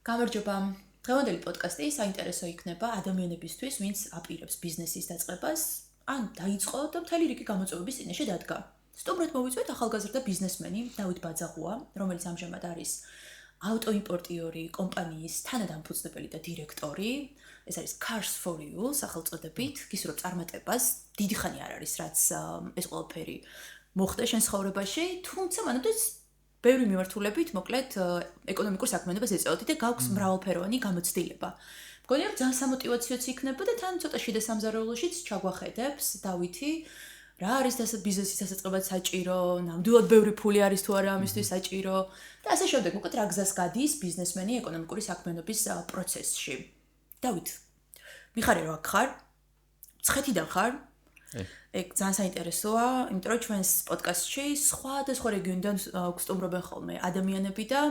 გამარჯობა. დღევანდელი პოდკასტი საინტერესო იქნება ადამიანებისთვის, ვინც აპირებს ბიზნესის დაწყებას, ან დაიწყო და მთელი რიგი გამოწვევების წინაშე დადგა. სტუმრად მოვიწვევთ ახალგაზრდა ბიზნესმენი დავით ბაძაღუა, რომელიც ამჟამად არის ავტოიმპორტიორი კომპანიის თანადამფუძნებელი და დირექტორი. ეს არის Cars for You სახელწოდებით, გისურვებ წარმატებას. დიდი ხანი არ არის, რაც ეს ყველაფერი მოხდა შენ ცხოვრებაში, თუმცა მანამდე ბევრი მიმართულებით, მოკლედ, ეკონომიკურ საქმიანობას ეწეოდი და გაქვს მრავალფეროვანი გამოცდილება. მგონია რომ ძალიან სამოტივაციოც იქნება და თან ცოტა შიდა სამზარეულოშიც ჩაგვახედებს დავითი, რა არის ბიზნესის დასაწყებად საჭირო, ნამდვილად ბევრი ფული არის თუ არა ამისთვის საჭირო და ასე შემდეგ, მოკლედ რა გზას გადის ბიზნესმენი ეკონომიკური საქმიანობის პროცესში. დავით, მიხარი რომ აქ ხარ, მცხეთიდან ხარ? ეგ ძალიან საინტერესოა, იმიტომ რომ ჩვენს პოდკასტში სხვადასხვა რეგიონიდან გვსტუმრობენ ხოლმე ადამიანები და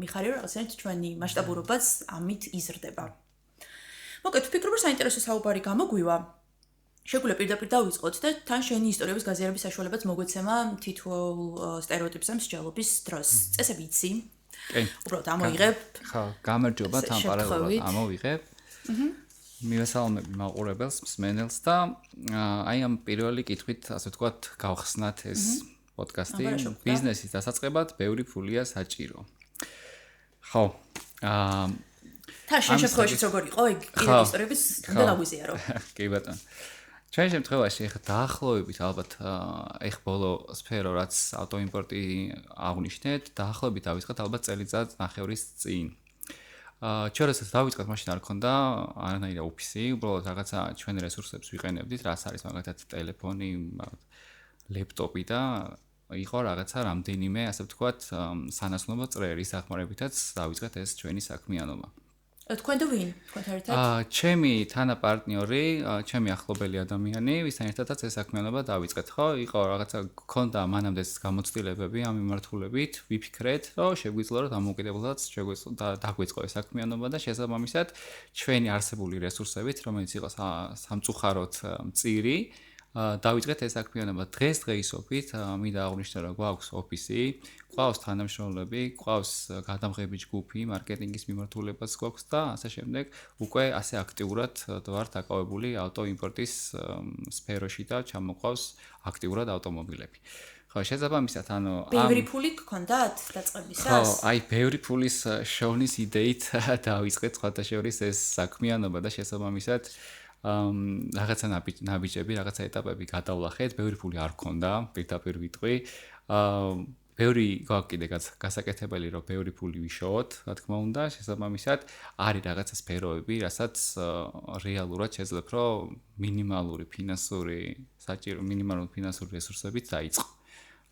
მიხარი რომ რაღაცნაირად ჩვენი მასშტაბურობაც ამით იზრდება. მოკლედ, ვფიქრობ რომ საინტერესო საუბარი გამოგვივა. შეგვიძლია პირდაპირ დავიწყოთ და თან შენი ისტორიების გაზიარების საშუალებაც მოგვეცემა თითოეულ სტერეოტიპზე მსჯელობის დროს. წესები იცი? კი. უბრალოდ ამოიღებ. ხო, გამარჯობა თან პარალელურად ამოვიღებ. მივესალმები მაყურებელს, მსმენელს და აი ამ პირველი კითხვით, ასე ვთქვათ, გავხსნათ ეს პოდკასტი. ბიზნესის დასაწყებად ბევრი ფულია საჭირო. ხო. თან შენ შემთხვევაში როგორ იყო ეგ ისტორიების უნდა დაგვიზიარო. კი ბატონო. ჩვენ შემთხვევაში ახლა დაახლოებით ალბათ ეხ ბოლო სფერო რაც ავტოიმპორტი აღნიშნეთ, დაახლოებით დავიწყეთ ალბათ წელიწად ნახევრის წინ. ჩვენ რასაც დავიწყეთ, მაშინ არ ქონდა არანაირი ოფისი, უბრალოდ რაღაცა ჩვენ რესურსებს ვიყენებდით, რაც არის მაგალითად ტელეფონი, ლეპტოპი და იყო რაღაცა რამდენიმე, ასე ვთქვათ, სანაცნობო წრე, რის დახმარებითაც დავიწყეთ ეს ჩვენი საქმიანობა. თქვენ და ვინ? თქვენთან ერთად? ჩემი თანაპარტნიორი, ჩემი ახლობელი ადამიანი, ვისთან ერთადაც ეს საქმიანობა დავიწყეთ, ხო? იყო რაღაცა გქონდა მანამდე გამოცდილებები ამ მიმართულებით, ვიფიქრეთ, რომ შეგვიძლია რომ დამოუკიდებლად დაგვეწყო ეს საქმიანობა და შესაბამისად ჩვენი არსებული რესურსებით, რომელიც იყო სამწუხაროდ მწირი, დავიწყეთ ეს საქმიანობა. დღესდღეობით მინდა აღვნიშნო, რომ გვაქვს ოფისი, გვყავს თანამშრომლები, გვყავს გადამღები ჯგუფი, მარკეტინგის მიმართულებაც გვაქვს და ასე შემდეგ. უკვე ასე აქტიურად ვართ დაკავებული ავტოიმპორტის სფეროში და ჩამოყავს აქტიურად ავტომობილები. ხო, შესაბამისად, ბევრი ფული გქონდათ დაწყებისას? ხო, აი ბევრი ფულის შოვნის იდეით დავიწყეთ სხვათა შორის ეს საქმიანობა და შესაბამისად რაღაცა ნაბიჯები, რაღაცა ეტაპები გადავლახეთ, ბევრი ფული არ გქონდა, პირდაპირ ვიტყვი. ბევრი გვაქვს კიდე გასაკეთებელი, რომ ბევრი ფული ვიშოვოთ, რა თქმა უნდა, შესაბამისად, არის რაღაცა სფეროები, რასაც რეალურად შეძლებ, რომ მინიმალური ფინანსური რესურსებით დაიწყო.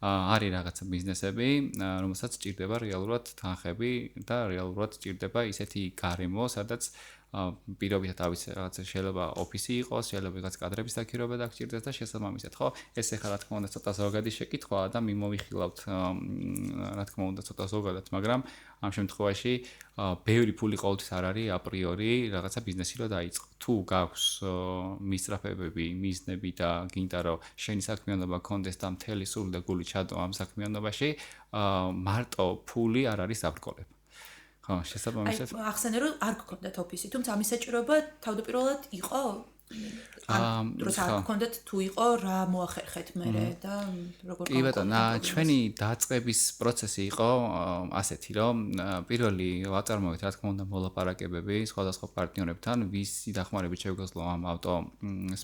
არის რაღაცა ბიზნესები, რომელსაც სჭირდება რეალურად თანხები და რეალურად სჭირდება ისეთი გარემო, სადაც პირობითად რაღაცა შეიძლება ოფისი იყოს, შეიძლება რაღაც კადრების დაქირავება დაგჭირდეს და შესაბამისად, ხო? ეს ახლა რა თქმა უნდა ცოტა ზოგადი შეკითხვაა და მიმოვიხილავთ რა თქმა უნდა ცოტა ზოგადად, მაგრამ ამ შემთხვევაში ბევრი ფული ყოველთვის არ არის აპრიორი რაღაცა ბიზნესი რო დაიწყო. თუ გაქვს მისწრაფებები, მიზნები და გინდა რომ შენი საქმიანობა გქონდეს და მთელი სული და გული ჩადო ამ საქმიანობაში, მარტო ფული არ არის დაბრკოლება. ხო, შესაბამისად. აი, ახსენე რომ არ გქონდათ ოფისი, თუმცა ამის საჭიროება თავდაპირველად იყო? როცა არ გქონდათ თუ იყო, რა მოახერხეთ მერე და როგორ კი ბატონო, ჩვენი დაწყების პროცესი იყო ასეთი, რომ პირველი ვაწარმოეთ, რა თქმა უნდა, მოლაპარაკებები სხვადასხვა პარტნიორებთან, ვისი დახმარებით შეგვეძლო ამ ავტო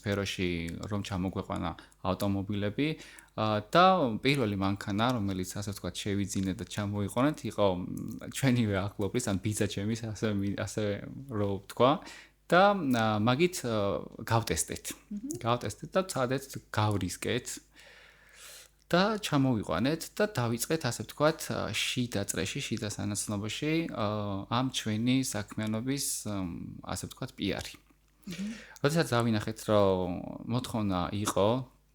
სფეროში რომ ჩამოგვეყვანა ავტომობილები. და პირველი მანქანა, რომელიც ასე ვთქვათ, შევიძინეთ და ჩამოიყვანეთ, იყო ჩვენივე ახლობლის, ან ბიძა ჩემის, ასე რო ვთქვა და მაგით გავტესტეთ. გავტესტეთ და ვცადეთ გავრისკეთ და ჩამოვიყვანეთ და დავიწყეთ, ასე ვთქვათ, შიდა წრეში, შიდა სანაცნობოში ამ ჩვენი საქმიანობის, ასე ვთქვათ, პიარი. როდესაც დავინახეთ, რომ მოთხოვნა იყო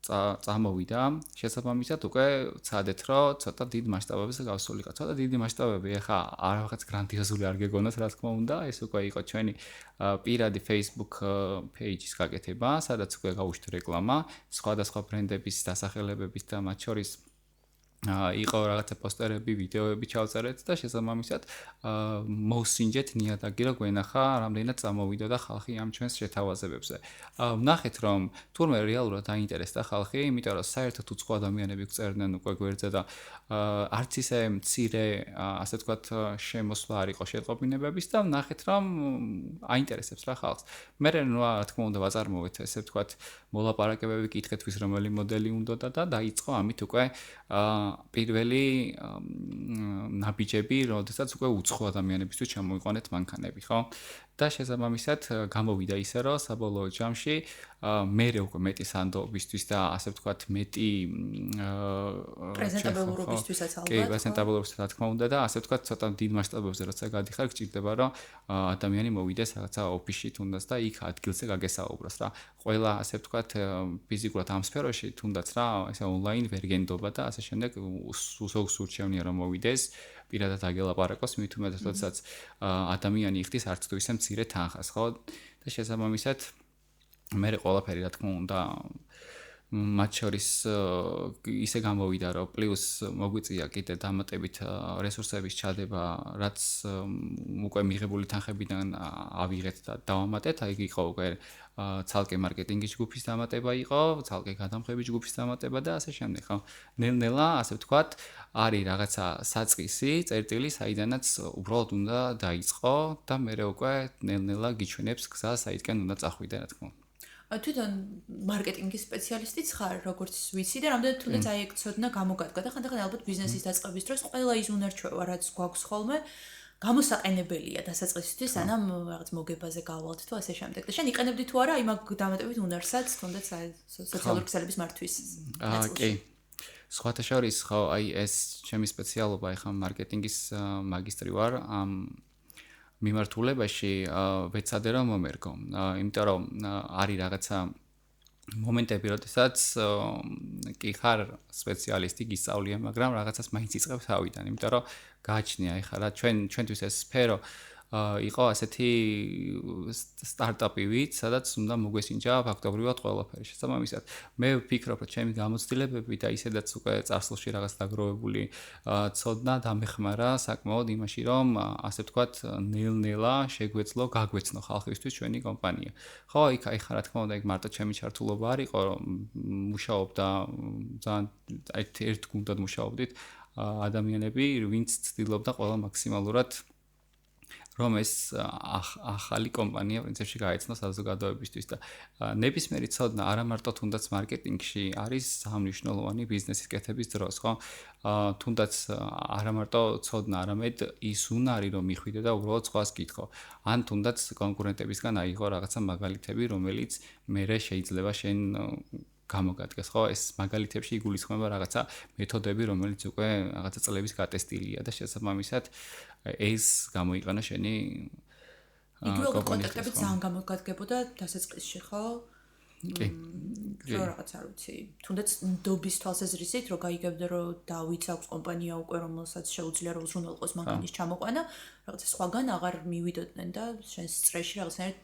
წამოვიდა, შესაბამისად უკვე ვცადეთ, რომ ცოტა დიდ მასშტაბებზე გავსულიყო. ცოტა დიდი მასშტაბები, ეხა არ რაღაც გრანდიოზული არ გეგონათ, რა თქმა უნდა, ეს უკვე იყო ჩვენი პირადი Facebook page-ის გაკეთება, სადაც უკვე გავუშვით რეკლამა, სხვადასხვა ბრენდების დასახელებების და მათ შორის იყო რაღაცა პოსტერები, ვიდეოები ჩავწერეთ და შესაბამისად მოვსინჯეთ ნიადაგი რომ გვენახა რამდენად წამოვიდოდა ხალხი ამ ჩვენს შეთავაზებებზე. ვნახეთ რომ თურმე რეალურად აინტერესდა ხალხი, იმიტომ რომ საერთოდ უცხო ადამიანები გწერდნენ უკვე გვერდზე და არც ისე მცირე, ასე ვთქვათ, შემოსვლა არ იყო შეტყობინებების და ვნახეთ რომ აინტერესებს რა ხალხს. მე რა თქმა უნდა ვაწარმოეთ, ესე ვთქვათ, მოლაპარაკებები კითხეთ ვის რომელი მოდელი უნდა და დაიწყო ამით უკვე პირველი ნაბიჯები, როდესაც უკვე უცხო ადამიანებისთვის ჩამოიყვანეთ მანქანები, ხო? და შესაბამისად გამოვიდა ისე, რომ საბოლოო ჯამში მერე უკვე მეტი სანდოობისთვის და ასე ვთქვათ, მეტი პრეზენტაბილურობისთვისაც ალბათ. კი, პრეზენტაბილურობისთვის რა თქმა უნდა და ასე ვთქვათ, ცოტა დიდ მასშტაბებზე როცა გადიხარ, გჭირდება რომ ადამიანი მოვიდეს რაღაცა ოფისში თუნდაც და იქ ადგილზე გაგესაუბროს რა. ყველა ასე ვთქვათ, ფიზიკურად ამ სფეროში თუნდაც რა, ესე ონლაინ ვერ გენდობა და ასე შემდეგ უზოგს ურჩევნია რომ მოვიდეს. პირადად აგელაპარაკოს, მით უმეტეს, როდესაც ადამიანი იხდის არც თუ ისე მცირე თანხას, ხო? და შესაბამისად მე ყველაფერი რა თქმა უნდა მათ შორის ისე გამოვიდა, რომ პლუს მოგვიწია კიდე დამატებით რესურსების ჩადება, რაც უკვე მიღებული თანხებიდან ავიღეთ და დავამატეთ, აი იყო უკვე ცალკე მარკეტინგის ჯგუფის დამატება იყო, ცალკე გადამხების ჯგუფის დამატება და ასე შემდეგ, ხო? ნელ-ნელა, ასე ვთქვათ, არის რაღაცა საწყისი, წერტილი, საიდანაც უბრალოდ უნდა დაიწყო და მე უკვე ნელ-ნელა გიჩვენებს გზას, საიდანაც უნდა წახვიდე, რა თქმა უნდა. თვითონ მარკეტინგის სპეციალისტიც ხარ, როგორც ვიცი და რამდენად თუნდაც აი ეგ ცოდნა გამოგადგა და ხანდახან ალბათ ბიზნესის დაწყების დროს ყველა ის უნარჩვევა, რაც გვაქვს ხოლმე, გამოსაყენებელია დასაწყისისთვის, სანამ რაღაც მოგებაზე გავალთ თუ ასე შემდეგ. და შენ იყენებდი თუ არა იმ დამატებით უნარსაც, თუნდაც აი სოციალური ქსელების მართვის. კი. სხვათა შორის, ხო, აი ეს ჩემი სპეციალობა, ეხლა მარკეტინგის მაგისტრი ვარ, მიმართულებაში ვეცადე რომ მომერგო. იმიტომ რომ არის რაღაცა მომენტები, როდესაც კი ხარ სპეციალისტი, გისწავლია, მაგრამ რაღაცას მაინც იწყებს ავიდან. იმიტომ რომ გააჩნია ეხლა რა ჩვენთვის ეს სფერო იყო ასეთი სტარტაპივით, სადაც უნდა მოგვესინჯა ფაქტობრივად ყველაფერი. შესაბამისად, მე ვფიქრობ, რომ ჩემი გამოცდილებები და ისედაც უკვე წარსულში რაღაც დაგროვებული ცოდნა დამეხმარა საკმაოდ იმაში, რომ ასე ვთქვათ, ნელ-ნელა შეგვეძლო, გაგვეცნო ხალხისთვის ჩვენი კომპანია. ხო, იქ აი ხა რა თქმა უნდა, იქ მარტო ჩემი ჩართულობა არ იყო, რომ მუშაობდა ძალიან ერთ გუნდად მუშაობდით ადამიანები, ვინც ცდილობდა ყველა მაქსიმალურად რომ ეს ახალი კომპანია პრინციპში გაეცნოს საზოგადოებისთვის და ნებისმიერი ცოდნა არა მარტო თუნდაც მარკეტინგში არის სამნიშნულოვანი ბიზნესის კეთების დროს, ხო? თუნდაც არა მარტო ცოდნა, არამედ ის უნარი რომ მიხვიდე და უბრალოდ სხვას გითხო. ან თუნდაც კონკურენტებისგან აიღო რაღაცა მაგალითები, რომელიც მერე შეიძლება შენ გამოგადგეს, ხო? ეს მაგალითებში იგულისხმება რაღაცა მეთოდები, რომელიც უკვე რაღაცა წლების გატესტილია და შესაბამისად ეს გამოიყენა შენი იგივე კონტაქტები ძალიან გამოგადგებოდა დასაწყისში, ხო? კი. რაღაც არ ვიცი. თუნდაც ნდობის თვალსაზრისით, რომ გაიგებდე, რომ დავიცავს კომპანია უკვე, რომელსაც შეუძლია რომ უზრუნველყოს მანქანის ჩამოყვანა, რაღაცა სხვაგან აღარ მივიდოდნენ და შენს წრეში რაღაცნაირად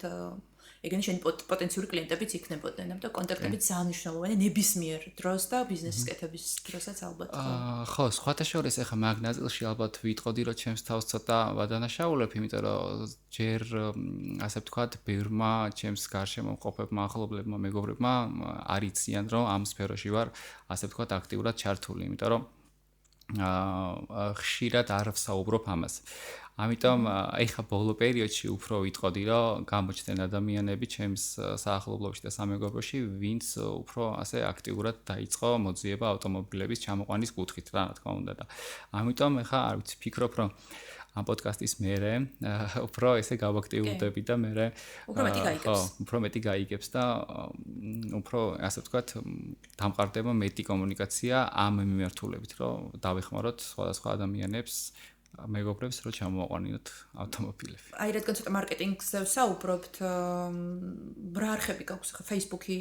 ეგენი შენი პოტენციური კლიენტებიც იქნებოდნენ, ამიტომ კონტაქტები ძალიან მნიშვნელოვანია ნებისმიერ დროს და ბიზნესის კეთების დროსაც ალბათ. ხო, სხვათა შორის ახლა მაგ ნაწილში ალბათ ვიტყოდი, რომ ჩემს თავს ცოტა ვადანაშაულებ, იმიტომ რომ ჯერ ასე ვთქვათ, ბევრმა ჩემს გარშემო მყოფებმა, ახლობლებმა, მეგობრებმა არიციან, რომ ამ სფეროში ვარ, ასე ვთქვათ, აქტიურად ჩართული, იმიტომ რომ ხშირად არ ვსაუბრობ ამას. ამიტომ ეხა ბოლო პერიოდში უფრო ვიტყოდი, რომ გამოჩნდნენ ადამიანები ჩემს საახლობლოში და სამეგობროში, ვინც უფრო ასე აქტიურად დაიწყო მოძიება ავტომობილების ჩამოყვანის კუთხით, რა თქმა უნდა და ამიტომ ეხა არ ვიცი, ფიქრობ, რომ ამ პოდკასტის მერე უფრო ესე გავაქტიურდები და მერე უფრო მეტი გაიგებს და უფრო ასე ვთქვათ, დამყარდება მეტი კომუნიკაცია ამ მიმართულებით, რომ დავეხმაროთ სხვადასხვა ადამიანებს მეგობრებს რომ ჩამოაყვანინოთ ავტომობილები. აი რადგან ცოტა მარკეტინგზე ვსაუბრობთ, რა არხები გაქვს ხა Facebook-ი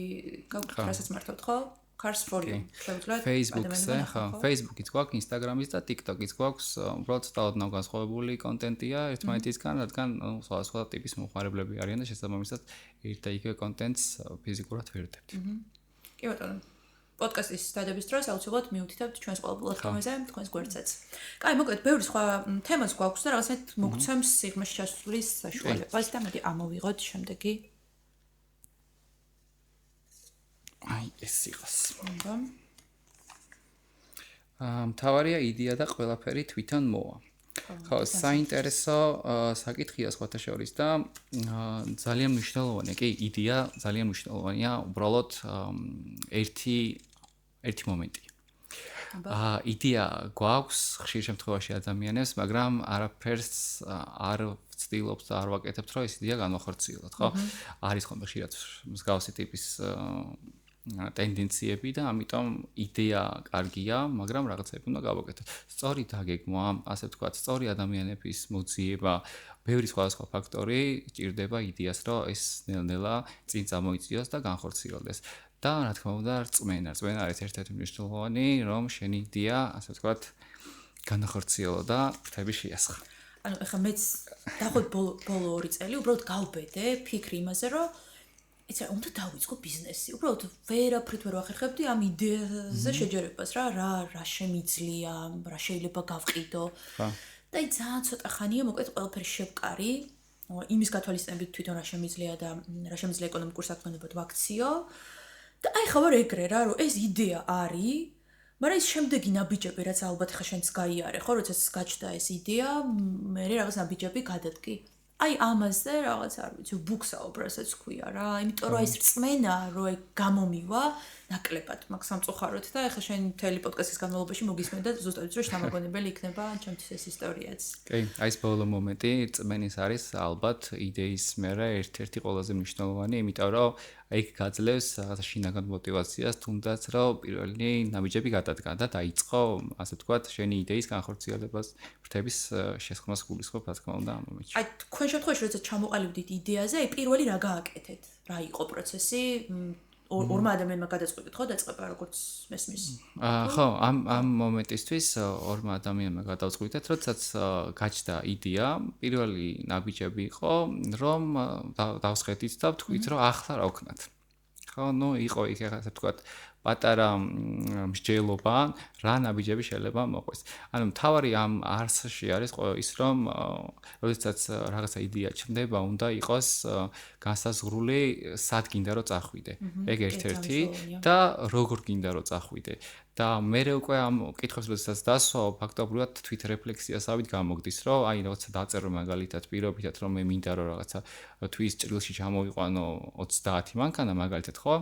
გაქვს, რასაც მართავთ ხო? Cars for you. Facebook-ზე, ხო, Facebook-იც გვაქვს, Instagram-იც და TikTok-იც გვაქვს. უბრალოდ ცოტა განსხვავებული კონტენტია ერთმანეთისგან, რადგან სხვადასხვა ტიპის მომხმარებლები არიან და შესაბამისად ერთ და იგივე კონტენტს ფიზიკურად ვერდებთ. კი ბატონო. პოდკასტის დადების დროს აუცილებლად მიუთითებთ ჩვენს ყოველ პლატფორმაზე, თქვენს გვერდსაც. კაი, მოკლედ, ბევრი სხვა თემაც გვაქვს და რაღაცნაირად მოგცემს სიღრმეში ჩასვლის საშუალებას და მოდი ამოვიღოთ შემდეგი. აი, ეს იყოს. აბა. მთავარია იდეა და ყველაფერი თვითონ მოვა. ხო, საინტერესო საკითხია სხვათა შორის და ძალიან მნიშვნელოვანია, კი, იდეა ძალიან მნიშვნელოვანია, უბრალოდ ერთი მომენტი. იდეა გვაქვს ხშირ შემთხვევაში ადამიანებს, მაგრამ არაფერს არ ვცდილობთ და არ ვაკეთებთ, რომ ეს იდეა განვახორციელოთ, ხო? არის ხოლმე ხშირად მსგავსი ტიპის ტენდენციები და ამიტომ იდეა კარგია, მაგრამ რაღაცები უნდა გავაკეთოთ. სწორი დაგეგმვა, ასე ვთქვათ, სწორი ადამიანების მოძიება, ბევრი სხვადასხვა ფაქტორი ჭირდება იდეას, რომ ეს ნელ-ნელა წინ წამოიწიოს და განხორციელდეს. და რა თქმა უნდა, რწმენა არის ერთ-ერთი მნიშვნელოვანი, რომ შენი იდეა, ასე ვთქვათ, განახორციელო და ფრთები შეასხა. ანუ ეხლა მეც დაახლოებით ბოლო 2 წელი უბრალოდ გავბედე ფიქრი იმაზე, რომ იცი, უნდა დავიწყო ბიზნესი. უბრალოდ ვერაფრით ვერ ვახერხებდი ამ იდეაზე შეჯერებას რა შემიძლია, რა შეიძლება გავყიდო. და აი ძალიან ცოტა ხანია მოკლედ ყველაფერი შევკარი. იმის გათვალისწინებით თვითონ რა შემიძლია და რა შემიძლია ეკონომიკურ საქმიანობად ვაქციო. და აი ხავარ ეგრე რა, რომ ეს იდეა არის, მაგრამ ის შემდეგი ნაბიჯები, რაც ალბათ ხა შენც გაიარე, ხო, როცა გაჩნდა ეს იდეა, მე რაღაც ნაბიჯები გადადგი. აი ამაზე რაღაც არ ვიცი, ბუქსაობ რასაც ქვია რა, იმიტომ რომ ეს რწმენა, რომ ეგ გამომივა, ნაკლებად მაგ სამწუხაროდ და ეხლა შენ მთელი პოდკასტის განმავლობაში მოგისმენ და ზუსტად ვიცი რომ შთამაგონებელი იქნება ჩემთვის ეს ისტორიაც. კი, აი ეს ბოლო მომენტი რწმენის არის ალბათ იდეის მერე ერთ-ერთი ყველაზე მნიშვნელოვანი, იმიტომ რომ ეგ გაძლევს რაღაცა შინაგან мотиваციას, თუნდაც რომ პირველი ნაბიჯები გადადგა და დაიწყო, ასე ვთქვათ, შენი იდეის განხორციელებას, ფრთების შესხმას გულისხმობ, რა თქმა უნდა, ამ მომენტში. აი თქვენ შემთხვევაში როცა ჩამოყალიბდით იდეაზე, აი პირველი რა გააკეთეთ? რა იყო პროცესი? ორმა ადამიანმა გადაწყვიტეთ, ხო, დაწყება როგორც მესმის. ხო, ამ მომენტისთვის ორმა ადამიანმა გადაწყვიტეთ, როდესაც გაჩნდა იდეა, პირველი ნაბიჯები იყო, რომ დავსხედით და ვთქვით, რომ ახლა რა ვქნათ. ხო, ნუ იყო იქ ასე ვთქვათ, პატარა მსჯელობა, რა ნაბიჯები შეიძლება მოყვეს. ანუ მთავარი ამ არსში არის ის, რომ როდესაც რაღაცა იდეა ჩნდება, უნდა იყოს განსაზღვრული, სად გინდა რომ წახვიდე. ეგ ერთ-ერთი და როგორ გინდა რომ წახვიდე. და მე უკვე ამ კითხვებს როდესაც დასვა, ფაქტობრივად თვითრეფლექსიასავით გამოგდის, რომ აი რაღაცა დაწერო მაგალითად პირობითად, რომ მე მინდა რომ რაღაცა თვის ჭრილში ჩამოვიყვანო 30 მანქანა მაგალითად, ხო?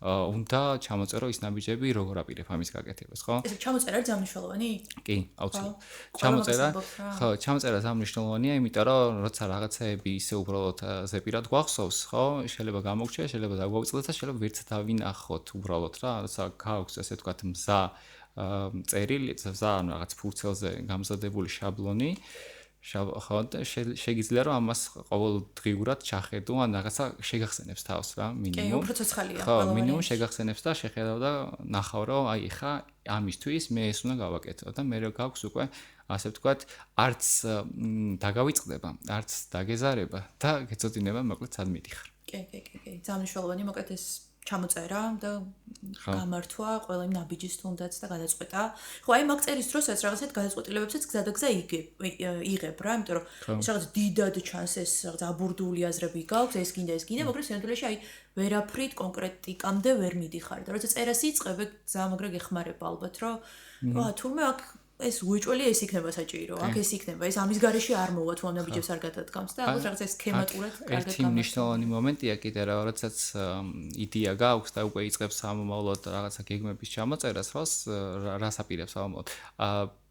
უნდა ჩამოწერო ის ნაბიჯები, როგორ აპირებ ამის გაკეთებას, ხო? ესე ჩამოწერა არის მნიშვნელოვანი? კი, აუცილებლად. ჩამოწერა მნიშვნელოვანია, იმიტომ რომ როცა რაღაცეები ისე უბრალოდ ზეპირად გვახსოვს, ხო? შეიძლება გამოგჩნდეს, შეიძლება დაგვაუწყდეს და შეიძლება ვერც დავინახოთ უბრალოდ რა, როცა გააქვს ესე ვთქვათ მზა წერილი, მზა რაღაც ფურცელზე გამზადებული შაბლონი. ხო, შეგიძლია რომ ამას ყოველდღიურად ჩახედო, ან რაღაცა შეგახსენებს თავს რა, მინიმუმ. კი, უფრო ცოცხალია. ხო, მინიმუმ შეგახსენებს და შეხედავ და ნახავ რომ აი ხა ამისთვის მე ეს უნდა გავაკეთო და მე გაქვს უკვე ასე ვთქვათ, არც დაგავიწყდება, არც დაგეზარება და გეწოდინება მოკლედ სად მიდიხარ. კი. ძალიან მნიშვნელოვანი მოკლედ ეს ჩამოწერა და გამართვა ყველა იმ ნაბიჯის თუნდაც და გადაწყვეტა. ხო, აი მაგ წერის დროსაც რაღაცეთ გადაწყვეტილებებსაც გზადაგზა იღებ რა, იმიტომ რომ ეს რაღაც დიდად ჩანს ეს რაღაც აბურდული აზრები გაქვს, ეს გინდა, მაგრამ სინამდვილეში აი ვერაფრით კონკრეტიკამდე ვერ მიდიხარ და როცა წერას იწყებ, ძალიან მაგრა გეხმარება ალბათ, რომ თურმე აქ ეს უეჭველი ეს იქნება საჭირო, აქ ეს იქნება, ეს ამის გარეშე არ მოვა თუ ამ ნაბიჯებს არ გადადგამს და ალბათ რაღაცა სქემატურად კარგად ერთი მნიშვნელოვანი მომენტია კიდე რა, როდესაც იდეა გაქვს და უკვე იწყებს სამომავლოდ რაღაცა გეგმების ჩამოწერას, რას აპირებს ამომავლოდ.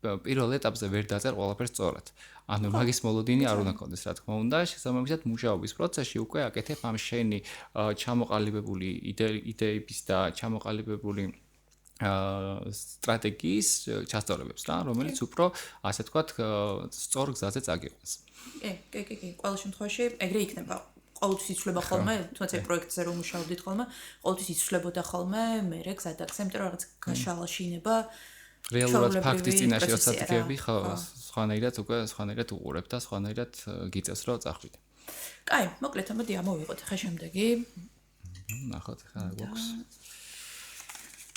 პირველ ეტაპზე ვერ დაწერ ყველაფერს სწორად. ანუ მაგის მოლოდინი არ უნდა გქონდეს, რა თქმა უნდა, შესაბამისად მუშაობის პროცესში უკვე აკეთებ ამ შენი ჩამოყალიბებული იდეების და ჩამოყალიბებული სტრატეგიის ჩასწორებებს რა, რომელიც უფრო ასე ვთქვათ, სწორ გზაზე წაგიყვანს. კი, ყველა შემთხვევაში ეგრე იქნება. ყოველთვის იცვლება ხოლმე, თუნდაც ეგ პროექტზე რომ მუშაობდით ხოლმე, ყოველთვის იცვლებოდა ხოლმე, მე გზადაგზა, იმიტომ რომ რაღაც გაშალაშინება რეალურად ფაქტის წინაშე როცა დგები, ხო, სხვანაირად უყურებ და სხვანაირად გიწევს რომ წახვიდე. კაი, მოკლედ ამოდი ამოვიღოთ ხა შემდეგი. ნახოთ ხა რა გვაქვს.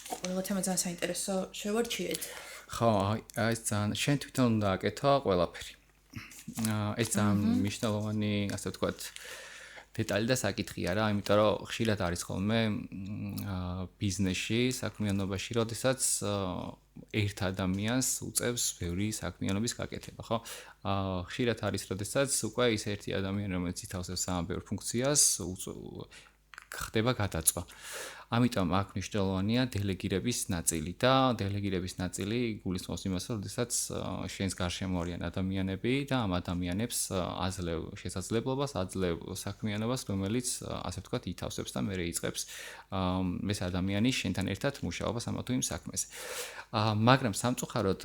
ყველა თემა ძალიან საინტერესო შევარჩიეთ. ხო, ეს ძალიან შენ თვითონ უნდა აკეთო ყველაფერი. ეს ძალიან მნიშვნელოვანი, ასე ვთქვათ, დეტალი და საკითხია რა, იმიტომ რომ ხშირად არის ხოლმე ბიზნესში, საქმიანობაში, როდესაც ერთ ადამიანს უწევს ბევრი საქმიანობის გაკეთება, ხო? ხშირად არის, როდესაც უკვე ის ერთი ადამიანი, რომელიც ითავსებს ამ ბევრ ფუნქციას, ხდება გადაწვა. ამიტომ აქ მნიშვნელოვანია დელეგირების ნაწილი და დელეგირების ნაწილი გულისხმობს იმას, რომ შესაძაც შენს გარშემო არიან ადამიანები და ამ ადამიანებს აძლევ შესაძლებლობას, აძლევ საქმიანობას, რომელიც ასე ვთქვათ, ითავსებს და მერე იწყებს ეს ადამიანი შენთან ერთად მუშაობას ამა თუ იმ საქმეზე. მაგრამ სამწუხაროდ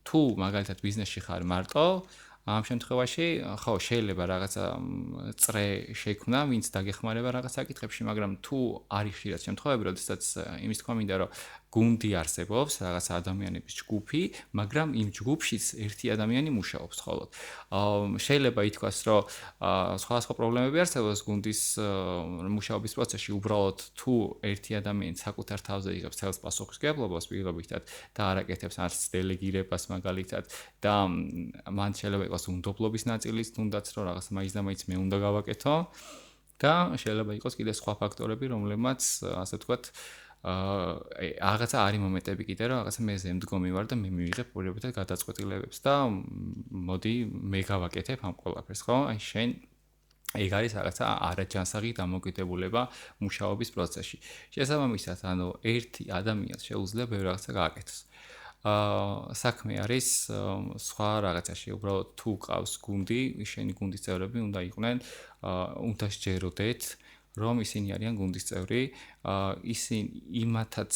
თუ მაგალითად ბიზნესში ხარ მარტო ამ შემთხვევაში ხო შეიძლება რაღაცა წრე შექმნა, ვინც დაგეხმარება რაღაც საკითხებში, მაგრამ თუ არის ხშირად შემთხვევები, როდესაც იმის თქვა მინდა, რომ გუნდი არსებობს, რაღაც ადამიანების ჯგუფი, მაგრამ იმ ჯგუფშიც ერთი ადამიანი მუშაობს მხოლოდ. შეიძლება ითქვას, რომ სხვადასხვა პრობლემები არსებობს გუნდის მუშაობის პროცესში, უბრალოდ თუ ერთი ადამიანი საკუთარ თავზე იღებს თელს პასუხისმგებლობას პირობითად და არ აკეთებს არც დელეგირებას მაგალითად და მან შეიძლება იყოს უნდობლობის ნაწილიც, თუნდაც რომ რაღაც მაინც და მაინც მე უნდა გავაკეთო და შეიძლება იყოს კიდე სხვა ფაქტორები, რომლებმაც ასე ვთქვათ რაღაცა არის მომენტები კიდე რომ რაღაცა მე ზემდგომი ვარ და მე მივიღებ პირობითად გადაწყვეტილებებს და მოდი მე გავაკეთებ ამ ყველაფერს, ხო? აი შენ ეგ არის რაღაცა არაჯანსაღი დამოკიდებულება მუშაობის პროცესში. შესაბამისად, ანუ ერთი ადამიანს შეუძლია ბევრი რაღაცა გააკეთოს. საქმე არის სხვა რაღაცაში, უბრალოდ თუ ყავს გუნდი, შენი გუნდის წევრები უნდა იყვნენ, უნდა შეჯეროდეთ, რომ ისინი არიან გუნდის წევრი, ისინი იმათაც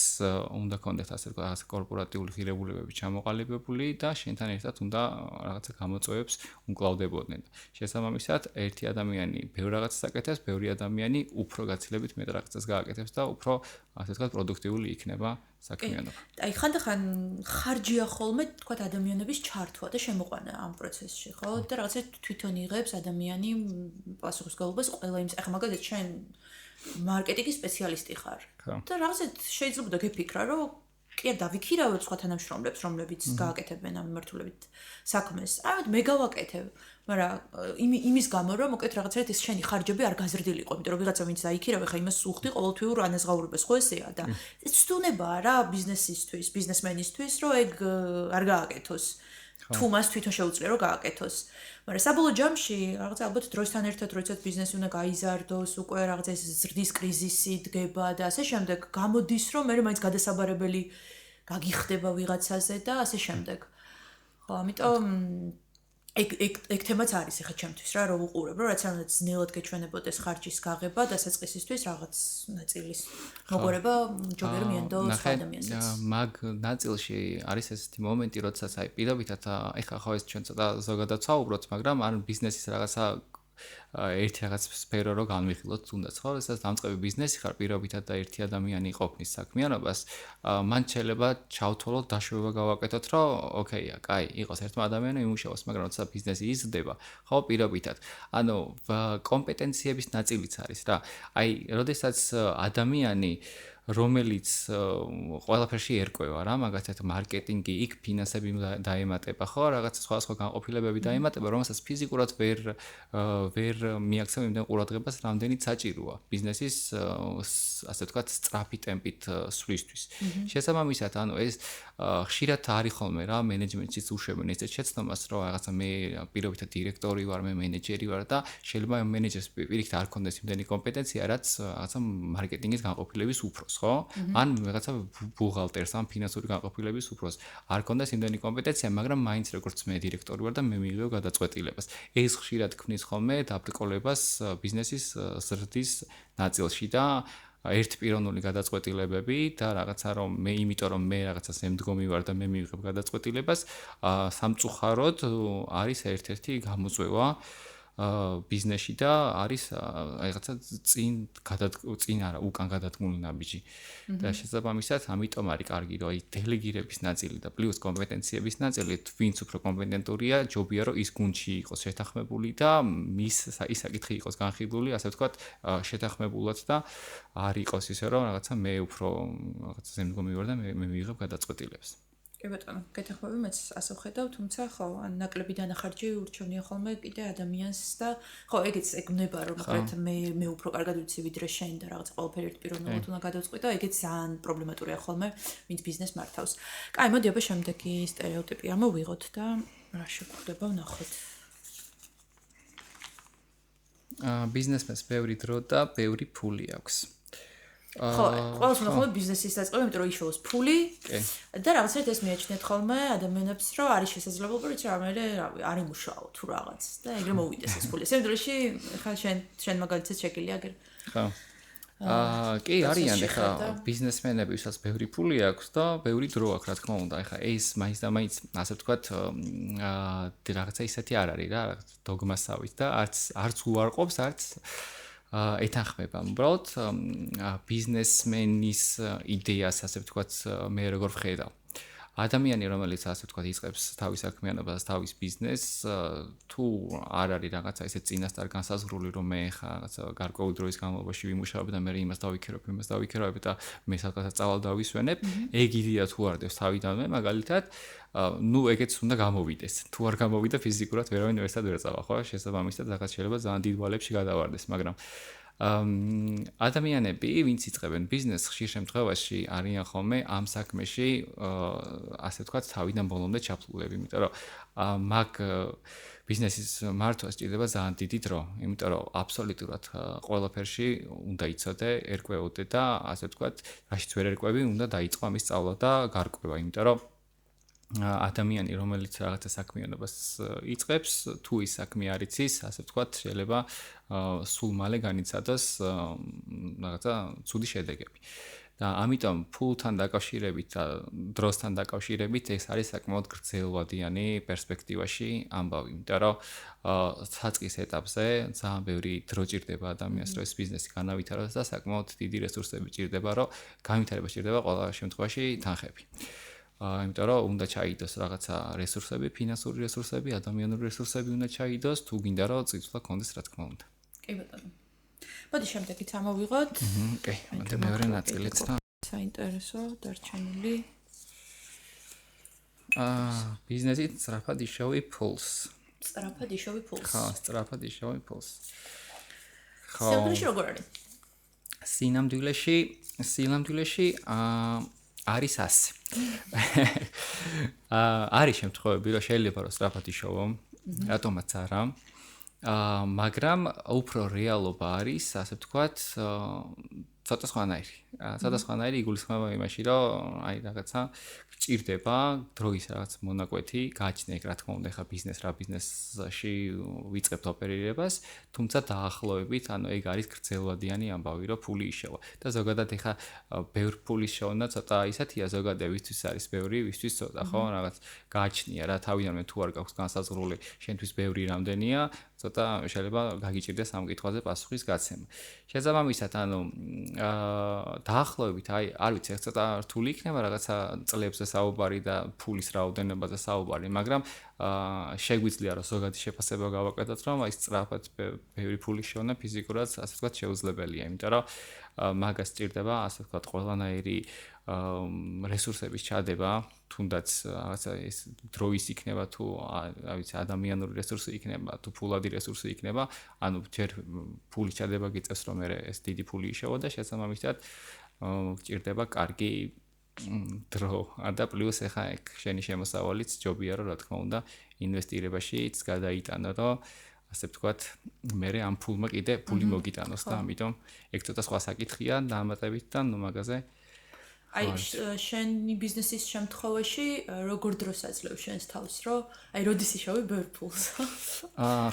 უნდა კონდეთ ასე რაღაც კორპორატიული ღირებულებები ჩამოყალიბებული და შენთან ერთად უნდა რაღაცა გამოწვევებს უმკლავდებოდნენ. შესაბამისად, ერთი ადამიანი ბევრ რაღაცას აკეთებს, ბევრი ადამიანი უფრო გაცილებით მეტ რაღაცას გააკეთებს და უფრო ასე ვთქვათ პროდუქტიული იქნება საქმიანობა. აი ხანდახან ხარჯია ხოლმე თქვათ ადამიანების ჩართვა და შემოყვანა ამ პროცესში, ხო? და რაღაცა თვითონ იღებს ადამიანი პასუხისმგებლობას ყველა იმის. ახლა მაგალითად შენ მარკეტინგის სპეციალისტი ხარ. და რაღაცა შეიძლება გეფიქრა, რომ კი არ დავიქირავებ სხვა თანამშრომლებს, რომლებიც გააკეთებენ ამ მიმართულებით საქმეს. ამით მე გავაკეთებ, მაგრამ იმის გამო რომ მოკეთ რაღაცა ეს შენი ხარჯები არ გაზრდილიყო, იმიტომ რომ ვიღაცა ვინც დაიქირავე, ხა იმას უხდი ყოველთვიურ ანაზღაურებას, ხო ესეა და ეს ცდუნებაა რა ბიზნესისთვის, ბიზნესმენისთვის, რომ ეგ არ გააკეთოს. თუ მას თვითონ შეუძლია რომ გააკეთოს. მაგრამ საბოლოო ჯამში რაღაცა ალბათ დროსთან ერთად როდესაც ბიზნესი უნდა გაიზარდოს, უკვე რაღაცა ეს ზრდის კრიზისი დგება და ასე შემდეგ, გამოდის რომ მე მაინც გადასაბარებელი გაგიხდება ვიღაცაზე და ასე შემდეგ. ხო, ამიტომ ეგ თემაც არის ახლა ჩემთვის რა, რომ უყურებ, რომ რაცანაც ძნელად გეჩვენებოდეს ხარჯის გაღება დასაწყისისთვის რაღაც ნაწილის მოგორება ჯობია მიანდო სხვა ადამიანსაც. მაგ ნაწილში არის ესეთი მომენტი, როდესაც აი პირობითად ეხლა ხო ეს ჩვენ ცოტა ზოგადად ვსაუბრობთ, მაგრამ ან ბიზნესის რაღაცა ერთი რაღაც სფერო რო განვიხილოთ თუნდაც ხო, ესეც დამწყები ბიზნესი ხარ პირობითად და ერთი ადამიანი ყოფნის საქმიანობას, მან შეიძლება ჩავთვალოთ დაშვება გავაკეთოთ, რომ ოკეია, კაი, იყოს ერთმა ადამიანმა იმუშაოს, მაგრამ როცა ბიზნესი იზრდება, ხო, პირობითად. ანუ კომპეტენციების ნაწილიც არის რა. აი, როდესაც ადამიანი რომელიც ყველაფერში ერკვევა რა, მაგალითად მარკეტინგი, იქ ფინანსები დაემატება, ხო, რაღაც სხვა განყოფილებები დაემატება, რომელსაც ფიზიკურად ვერ მიაქცევ იმდენ ყურადღებას, რამდენიც საჭიროა ბიზნესის ასე ვთქვათ სწრაფი ტემპით სვლისთვის. შესაბამისად, ანუ ეს ხშირად არის ხოლმე რა, მენეჯმენტშიც უშვებენ ესეთ შეცდომას, რომ რაღაცა მე პირობითად დირექტორი ვარ, მე მენეჯერი ვარ და შეიძლება ამ მენეჯერს პირიქით არ ქონდეს იმდენი კომპეტენცია, რაც რაღაცა მარკეტინგის განყოფილების უფროს, ხო? ან რაღაცა ბუღალტერს, ან ფინანსური განყოფილების უფროს არ ქონდეს იმდენი კომპეტენცია, მაგრამ მაინც როგორც მე დირექტორი ვარ და მე მიიღებ გადაწყვეტილებას. ეს ხშირად ქმნის ხოლმე დაბრკოლებას ბიზნესის ზრდის ნაწილში და ერთპიროვნული გადაწყვეტილებები და რაღაცა რომ მე იმიტომ რომ მე რაღაცა ზემდგომი ვარ და მე მივიღებ გადაწყვეტილებას, სამწუხაროდ არის ერთ-ერთი გამოწვევა ბიზნესში და არის რაღაცა წინ არა უკან გადადგმული ნაბიჯი. და შესაბამისად, ამიტომ არის კარგი, რომ აი დელეგირების ნაწილი და პლუს კომპეტენციების ნაწილი, ვინც უფრო კომპეტენტურია, ჯობია რომ ის გუნდში იყოს შეთანხმებული და ის საკითხი იყოს განხილული, ასე ვთქვათ, შეთანხმებულად და არ იყოს ისე რომ რაღაცა მე უფრო რაღაცა ზემდგომი ვარ და მე მივიღებ გადაწყვეტილებს. კი ბატონო, გეთახმები მეც ასე ვხედავ, თუმცა ხო, ან ნაკლები დანახარჯი ურჩევნია ხოლმე კიდე ადამიანს და ხო, ეგეც ეგნება რომ კონკრეტ მე უფრო კარგად ვიცი ვიდრე შენ და რაღაც ყველაფერი ერთპიროვნულად უნდა გადავწყვიტო, ეგეც ძალიან პრობლემატურია ხოლმე, ვინც ბიზნეს მართავს. კაი, მოდი აბა შემდეგი სტერეოტიპი ამოვიღოთ და რა შეგვხვდება ვნახოთ. ბიზნესმენს ბევრი დრო და ბევრი ფული აქვს. ხო, ყველას უნდა ხოლმე ბიზნესის დაწყება, იმიტომ რომ იშოვოს ფული და რაღაცნაირად ეს მიაჩნიათ ხოლმე ადამიანებს, რომ არის შესაძლებლობა, რომ რავი, არ იმუშაო თუ რაღაც და ეგრე მოვიდეს ეს ფული. ამ დროში ხა შენ მაგალითად შეკილია აგერ. ხო. კი, არიან ხა ბიზნესმენები, ვისაც ბევრი ფული აქვს და ბევრი დრო აქვს, რა თქმა უნდა. ხა ეს მაინც და მაინც, ასე ვთქვათ, რაღაცა ისეთი არ არის რა, დოგმასავით და არც უარყოფს, არც ეთანხმება. უბრალოდ ბიზნესმენის იდეას, ასე ვთქვათ, მე როგორ ვხედავ. ადამიანი, რომელიც ასე ვთქვათ, იწყებს თავის საქმიანობას, თავის ბიზნესს, თუ არ არის რაღაცა ისე წინასწარ განსაზღვრული, რომ მე ხა რაღაცა გარკვეული დროის განმავლობაში ვიმუშავებ და მე იმას დავიქერავებ და მე სადღაც წავალ დავისვენებ, ეგ იდეა თუ არდებს თავიდანვე, მაგალითად, ნუ ეგეც უნდა გამოვიდეს. თუ არ გამოვიდა ფიზიკურად ვერავინ ვერსად ვერ წავა, ხო? შესაბამისად, რაღაც შეიძლება ძალიან დიდ ვალებში გადავარდეს, მაგრამ ადამიანები, ვინც იწყებენ ბიზნესს, ხშირ შემთხვევაში არიან ხოლმე ამ საქმეში, ასე ვთქვათ, თავიდან ბოლომდე ჩაფლულები, იმიტომ რომ მაგ ბიზნესის მართვა სჭირდება ძალიან დიდი დრო, იმიტომ რომ აბსოლუტურად ყველაფერში უნდა იცოდე, ერკვეოდე და ასე ვთქვათ, რაშიც ვერ ერკვევი, უნდა დაიწყო ამის სწავლა და გარკვევა, იმიტომ რომ ადამიანი, რომელიც რაღაცა საქმიანობას იწყებს, თუ ის საქმე არ იცის, ასე ვთქვათ, შეიძლება სულ მალე განიცადოს რაღაცა ცუდი შედეგები. და ამიტომ ფულთან დაკავშირებით და დროსთან დაკავშირებით ეს არის საკმაოდ გრძელვადიანი პერსპექტივაში ამბავი, იმიტომ რომ საწყის ეტაპზე ძალიან ბევრი დრო ჭირდება ადამიანს, რომ ეს ბიზნესი განავითაროს და საკმაოდ დიდი რესურსები ჭირდება, რომ განვითარება ჭირდება ყველა შემთხვევაში თანხები. იმიტომ რომ უნდა ჩაიდოს რაღაცა რესურსები, ფინანსური რესურსები, ადამიანური რესურსები უნდა ჩაიდოს, თუ გინდა რომ წიწვლა კონდეს, რა თქმა უნდა. კი ბატონო. მოდი შემდეგიც ამოვიღოთ. კი, მოდი მეორე ნაწილიც და საინტერესო დარჩენილი. ბიზნესით სწრაფად იშოვი ფულს. სწრაფად იშოვი ფულს. ხო, სწრაფად იშოვი ფულს. ხო. სინამდვილეში როგორ არის? სინამდვილეში არის ასე. არის შემთხვევები, რომ შეიძლება რომ სწრაფად იშოვო, რატომაც არა. მაგრამ უფრო რეალობა არის, ასე ვთქვათ, ცოტა სხვანაირი. ცოტა სხვანაირი იგულისხმება იმაში, რომ აი რაღაცა ჭირდება დროის რაღაც მონაკვეთი, გააჩნია, რა თქმა უნდა, ხა ბიზნესში ვიწყებთ ოპერირებას, თუმცა დაახლოებით, ანუ ეგ არის გრძელვადიანი ამბავი, რომ ფული იშოვა. და ზოგადად ხა ბევრ ფულის შოვნა ცოტა ისეთია, ზოგადად ვისთვის არის ბევრი, ვისთვის ცოტა, ხო, რაღაც გააჩნია რა, თავიდანვე თუ არ გაქვს განსაზღვრული, შენთვის ბევრი რამდენია, ცოტა შეიძლება გაგიჭირდეს ამ კითხვაზე პასუხის გაცემა. შესაბამისად, ანუ დაახლოებით, აი, არ ვიცი, ცოტა რთული იქნება რაღაცა წლებზე საუბარი და ფულის რაოდენობაზე საუბარი, მაგრამ შეგვიძლია რომ ზოგადი შეფასება გავაკეთოთ, რომ აი სწრაფად ბევრი ფულის შოვნა ფიზიკურად, ასე ვთქვათ, შეუძლებელია, იმიტომ რომ მაგას სჭირდება, ასე ვთქვათ, ყველანაირი რესურსების ჩადება, თუნდაც რაღაცა ეს დროის იქნება თუ, რა ვიცი, ადამიანური რესურსი იქნება, თუ ფულადი რესურსი იქნება, ანუ ჯერ ფულის ჩადება გიწევს, რომ ეს დიდი ფული იშოვა და შესაბამისად გჭირდება კარგი დრო და პლუს ახლა ეგ შენი შემოსავალიც ჯობია რომ რა თქმა უნდა ინვესტირებაშიც გადაიტანო რომ ასე ვთქვათ მე ამ ფულმა კიდე ფული მოგიტანოს და ამიტომ ეგ ცოტა სხვა საკითხია დამატებით და ნუ მაგაზე აი შენი ბიზნესის შემთხვევაში როგორ დროს აძლევ შენს თავს რომ აი როდის იშოვე ბევრ ფულს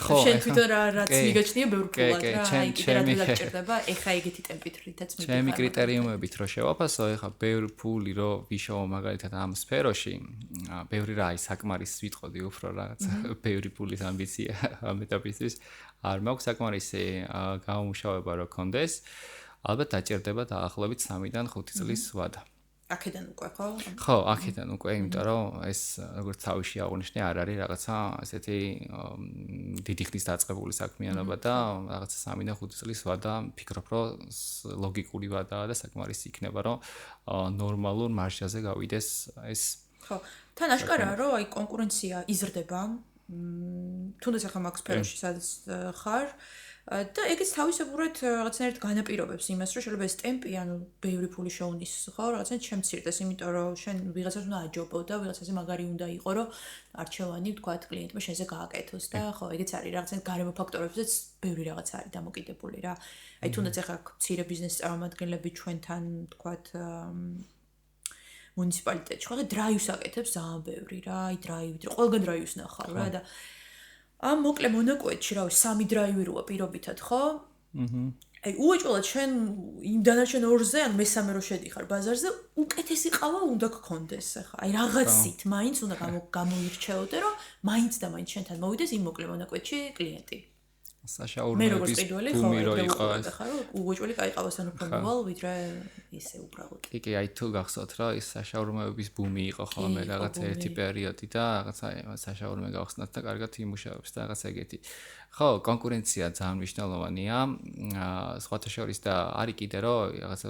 ხო შენ თვითონ რაც მიგაჩნია ბევრ ფულად რა აი კიდე რა დაჭირდება ეხა ეგეთი ტემპით რითაც მიგიხარ ჩემი კრიტერიუმებით რო შევაფასო ეხა ბევრ ფული რო ვიშოვო მაგალითად ამ სფეროში ბევრი რა აი საკმარის ვიტყოდი უფრო რაღაც ბევრი ფულის ამბიცია ამ ეტაპისთვის არ მაქვს საკმარისი გამომუშავება რო კონდეს, ალბათ დაჭირდება დაახლოებით 3-დან 5 წლის ვადა. აქედან უკვე ხო? ხო, აქედან უკვე, იმიტომ რომ ეს როგორც თავში აღნიშნე, არ არის რაღაცა ესეთი დიდი ხნის დაწყებული საქმიანობა და რაღაცა 3-დან 5 წლის ვადა, ფიქრობ, რომ ლოგიკური ვადაა და საკმარისი იქნება, რომ ნორმალურ მარჟაზე გავიდეს ეს. ხო, თან აშკარაა, რომ აი კონკურენცია იზრდება. თუნდაც ახლა მაგ სფეროში სადაც ხარ და ეგეც თავისებურად რაღაცნაირად განაპირობებს იმას, რომ შეიძლება ეს ტემპი, ანუ ბევრი ფული შოუნის, ხო, რაღაცნაირად შემცირდეს, იმიტომ რომ შენ ვიღაცას უნდა აჯობო და ვიღაცაზე მაგარი უნდა იყო, რომ არჩევანი ვთქვათ კლიენტმა შენზე გააკეთოს და ხო, ეგეც არის რაღაცნაირად გარემო ფაქტორებზეც ბევრი რაღაც არის დამოკიდებული რა. აი თუნდაც ახლა მცირე ბიზნესის წარმომადგენლები ჩვენთან ვთქვათ მუნიციპალიტეტში ხო, დრაივს აკეთებს ძალიან ბევრი რა, აი დრაივით, ყველგან დრაივს ნახავ რა და ამ მოკლე მონაკვეთში, რა ვიცი, 3 დრაივი როა პირობითად, ხო? აი უეჭველად შენ იმ დანარჩენ ორზე, ან მესამე რო შედიხარ ბაზარზე, უკეთესი ყავა უნდა გქონდეს ახლა. აი რაღაცით მაინც უნდა გამოირჩეოდე, რომ მაინც და მაინც შენთან მოვიდეს იმ მოკლე მონაკვეთში კლიენტი. საშაურმოების ბუმი რო იყო ეს. უეჭველი კაი ყავასთან უფრო მოვალ, ვიდრე ისე უბრალოდ. კი, აი თუ გახსოვთ რა, ის საშაურმოების ბუმი იყო ხოლმე რაღაცა ერთი პერიოდი და რაღაცა საშაურმე გავხსნათ და კარგად იმუშავებს და რაღაცა ეგეთი. ხო, კონკურენცია ძალიან მნიშვნელოვანია. სხვათა შორის და არის კიდე რომ რაღაცა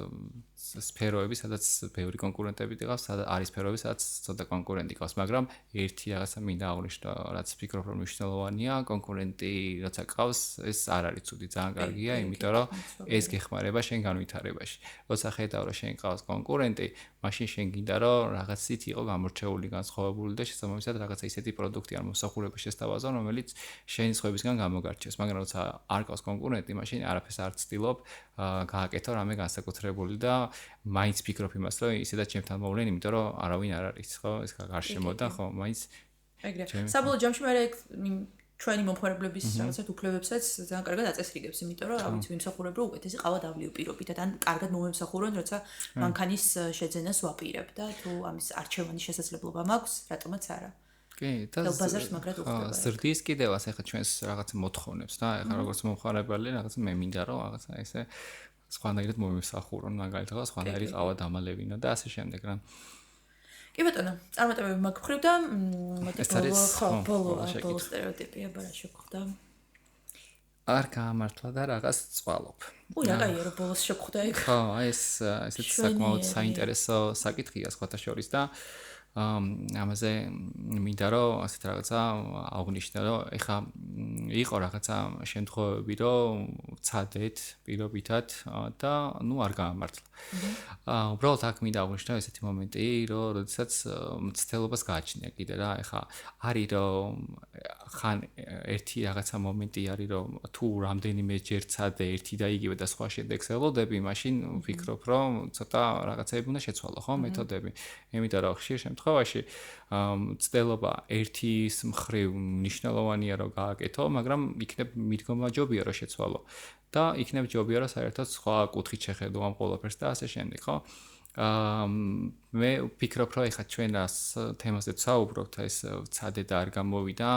სფეროები, სადაც ბევრი კონკურენტები დგას, არის სფეროები, სადაც ცოტა კონკურენტი გავს, მაგრამ ერთი რაღაცა მინდა აღვნიშნო, რაც ფიქრობ რომ მნიშვნელოვანია, კონკურენტი როცა გავს, ეს არ არის ცუდი, ძალიან კარგია, იმიტომ რომ ეს გეხმარება შენ განვითარებაში. როცა ხედავ რომ შენ გავს კონკურენტი, მაშინ შენ გინდა რომ რაღაცით იყო გამორჩეული, განსხვავებული და შესაბამისად რაღაცა ისეთი პროდუქტი ან მოსახურება შესთავაზო, რომელიც შენი სხვებისგან გამოგარჩევს, მაგრამ როცა არ გავს კონკურენტი, მაშინ არაფერს არ ცდილობ გააკეთო რამე განსაკუთრებული და მაინც ფიქრობ იმას, რომ ისედაც ჩემთან მოვლენ, იმიტომ რომ არავინ არ არის, ხო, ეს გარშემო და ხო, მაინც ეგრე. საბოლოო ჯამში მე ჩვენი მომხმარებლების რაღაცა უფლებებსაც ძალიან კარგად აწესრიგებს, იმიტომ რომ რა ვიცი, ვიმსახურებ, რომ უკეთესი ყავა დავლიო პირობითად, ან კარგად მომემსახურონ, როცა მანქანის შეძენას ვაპირებ და თუ ამის არჩევანის შესაძლებლობა მაქვს, რატომაც არა. კი, და ზრდის კიდევაც ახლა ჩვენს რაღაცა მოთხოვნებს და ახლა როგორც მომხმარებელი რაღაცა მე მინდა რომ რაღაცა ესე სხვანაირად მომემსახურონ, მაგალითად სხვანაირი ყავა დამალევინო და ასე შემდეგ რა. კი ბატონო, წარმატებები მაგ მხრივ და ბოლო სტერეოტიპია ბარაში გხდა. არ გაამართლა და რაღაც წვალობ. რა კაია რომ ბოლოს შეგხვდა იქ. ხო, აი ეს ესეც საკმაოდ საინტერესო საკითხია სხვათა შორის და ამაზე მინდა რომ ასეთ რაღაცა აღვნიშნო, რომ ეხა იყო რაღაცა შემთხვევები, რომ ცადეთ პირობითად და ნუ არ გაამართლა. უბრალოდ აქ მინდა აღვნიშნო ესეთი მომენტი, რომ როდესაც მცდელობას გააჩნია კიდე რა, ეხა არის რომ ხან ერთი რაღაცა მომენტი არის, რომ თუ რამდენიმე ჯერ ცადე ერთი და იგივე და სხვა შედეგს ელოდები, მაშინ ვფიქრობ, რომ ცოტა რაღაცები უნდა შეცვალო, ხო, მეთოდები. იმიტომ რომ ხშირ შემთხვევაში მცდელობა ერთის მხრივ მნიშვნელოვანია რომ გააკეთო, მაგრამ იქნებ მიდგომა ჯობია რომ შეცვალო და იქნებ ჯობია რომ საერთოდ სხვა კუთხით შეხედო ამ ყველაფერს და ასე შემდეგ, ხო? მე ვფიქრობ, რომ ეხლა ჩვენ რას თემაზე ვსაუბრობთ, ეს ცადე და არ გამოვიდა,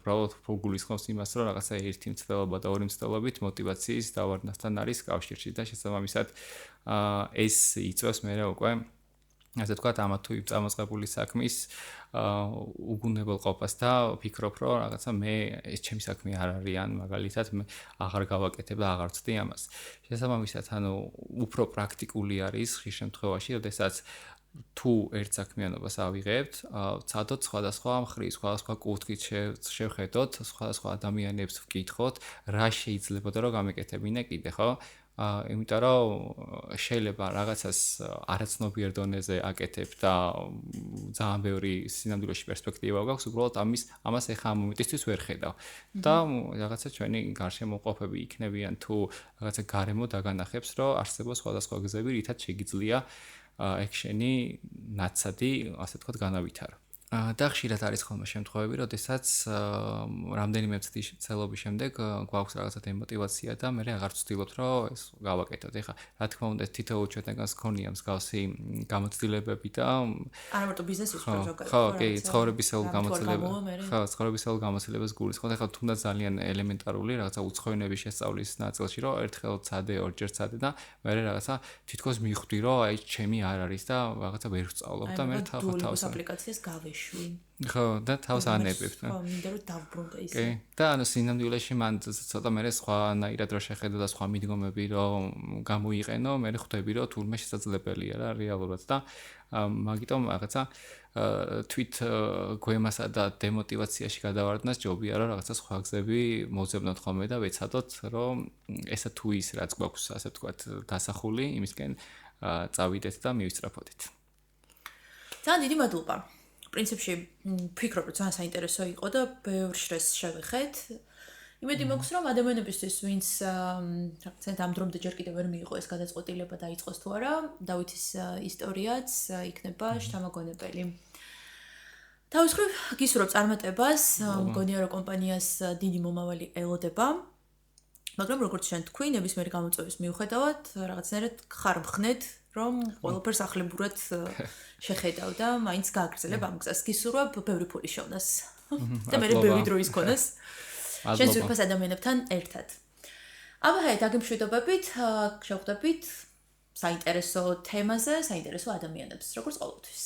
უბრალოდ გულისხმობს იმას, რომ რაღაცა ერთი მცდელობა და ორი მცდელობით მოტივაციის დავარდნასთან არის კავშირში და შესაბამისად ეს იწვევს მე უკვე ასე ვთქვათ, ამა თუ იმ წამოწყებული საქმის უგუნებელ ყოფას და ვფიქრობ, რომ რაღაცა მე ეს ჩემი საქმე არ არის, ან მაგალითად მე აღარ გავაკეთებ და აღარ ვწდი ამას. შესაბამისად, ანუ უფრო პრაქტიკული არის ხშირ შემთხვევაში, როდესაც თუ ერთ საქმიანობას ავიღებთ, ვცადოთ სხვადასხვა მხრივ, სხვადასხვა კუთხით შევხედოთ, სხვადასხვა ადამიანებს ვკითხოთ, რა შეიძლებოდა რომ გამეკეთებინე კიდე, ხო? იმიტომ რომ შეიძლება რაღაცას არაცნობიერ დონეზე აკეთებ და ძალიან ბევრი სინამდვილეში პერსპექტივა გაქვს, უბრალოდ ამას ეხა ამ მომენტისთვის ვერ ხედავ. და რაღაცა ჩვენი გარშემოყოფები იქნებიან თუ რაღაცა გარემო დაგანახებს, რომ არსებობს სხვადასხვა გზები, რითაც შეგიძლია ექშენი ნაცადი, ასე ვთქვათ, განავითარო. და ხშირად არის ხოლმე შემთხვევები, როდესაც რამდენიმე წლის ცელობის შემდეგ გვაქვს რაღაცა დემოტივაცია და მე აღარ ვცდილობთ, რომ ეს გავაკეთოთ. ეხლა, რა თქმა უნდა, თითოეულ ჩვენგანს ქონია მსგავსი გამოცდილებები და არა მარტო ბიზნესის უფრო ზოგადად. ხო, კი, ცხოვრებისეულ გამოცდილებას. ხო, ცხოვრებისეულ გამოცდილებას გულისხმობ. ეხლა თუნდაც ძალიან ელემენტარული რაღაცა უცხოენების შესწავლის ნაწილში, რომ ერთხელ ცადე, ორჯერ ცადე და მე რაღაცა თითქოს მიხვდი, რომ აი ჩემი არ არის და რაღაცა ვერ ვსწავლობ და მე თავს აპლიკაციას გავეშვი. ხო, და თავს ანებებ. ხო, მინდა რომ დავბრუნდე ისე. კი, და ანუ სინამდვილეში მან ცოტა მე სხვანაირად რო შეხედო და სხვა მიდგომები რომ გამოიყენო, მე ხვდები რომ თურმე შესაძლებელია რა რეალურად და მაგიტომ რაღაცა თვით გვემასა და დემოტივაციაში გადავარდნას ჯობია რომ რაღაცა სხვა გზები მოძებნოთ ხოლმე და ვეცადოთ რომ ესა თუ ის რაც გვაქვს ასე ვთქვათ დასახული იმისკენ წავიდეთ და მივისწრაფოდეთ. ძალიან დიდი მადლობა. პრინციპში ვფიქრობ, რომ ძალიან საინტერესო იყო და ბევრ შრეს შევეხეთ. იმედი მაქვს, რომ ადამიანებისთვის, ვინც რაღაცა ამ დრომდე ჯერ კიდევ ვერ მიიღო ეს გადაწყვეტილება დაიწყოს თუ არა, დავითის ისტორიაც იქნება შთამაგონებელი. თავის მხრივ გისურვებ წარმატებას, მგონია რომ კომპანიას დიდი მომავალი ელოდება. მაგრამ როგორც შენ თქვი, ნებისმიერი გამოწვევის მიუხედავად, რაღაცნაირად ხარმხნეთ, რომ ყველაფერს ახლებურად შეხედავ და მაინც გააგრძელებ ამ გზას. გისურვებ ბევრი ფული შევნას. და მე ბევრი დროის ქონას. შენ ზურფას ადამიანებთან ერთად. აბა ჰაი, დაგემშვიდობებით, შევხვდებით საინტერესო თემაზე, საინტერესო ადამიანებს, როგორც ყოველთვის.